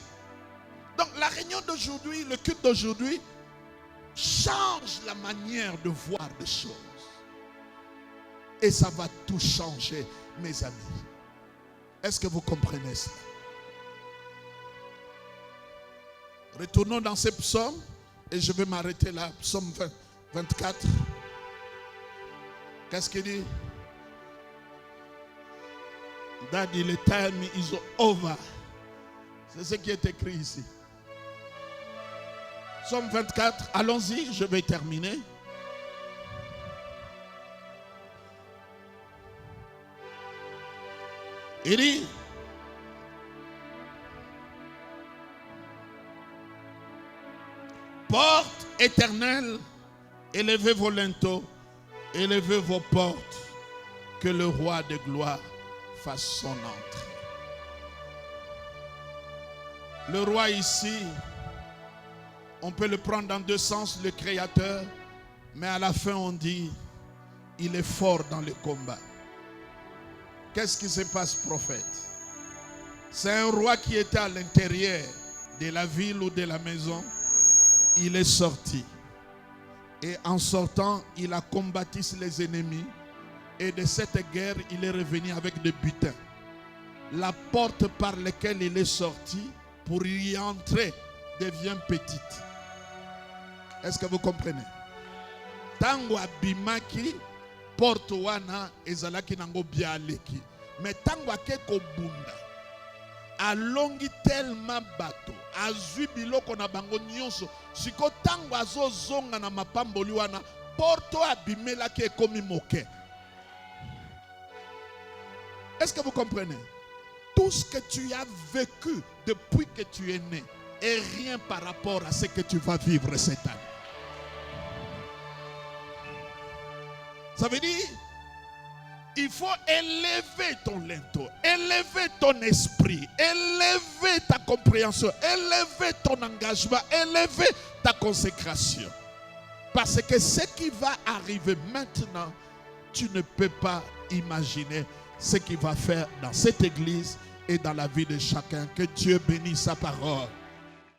Donc la réunion d'aujourd'hui, le culte d'aujourd'hui, change la manière de voir les choses. Et ça va tout changer, mes amis. Est-ce que vous comprenez cela? Retournons dans ces psaumes, et je vais m'arrêter là, psaume 24. Qu'est-ce qu'il dit? Daddy, the time is over. C'est ce qui est écrit ici. Psaume 24, allons-y, je vais terminer. Il dit, porte éternelle, élevez vos linteaux, élevez vos portes, que le roi de gloire fasse son entrée. Le roi ici, on peut le prendre dans deux sens, le créateur, mais à la fin on dit, il est fort dans le combat. Qu'est-ce qui se passe, prophète? C'est un roi qui était à l'intérieur de la ville ou de la maison. Il est sorti. Et en sortant, il a combattu les ennemis. Et de cette guerre, il est revenu avec des butins. La porte par laquelle il est sorti pour y entrer devient petite. Est-ce que vous comprenez? Tango abimaki porte wana ezalaki nango bialeki. Mais tango akeko bunda alongi tellement bateau azwi biloko na bango nyonso siko tango azozonga na mapamboli wana porto abimelaki ekomi moke. Est-ce que vous comprenez? Tout ce que tu as vécu depuis que tu es né est rien par rapport à ce que tu vas vivre cette année. Ça veut dire, il faut élever ton linteau, élever ton esprit, élever ta compréhension, élever ton engagement, élever ta consécration. Parce que ce qui va arriver maintenant, tu ne peux pas imaginer ce qu'il va faire dans cette église et dans la vie de chacun. Que Dieu bénisse sa parole.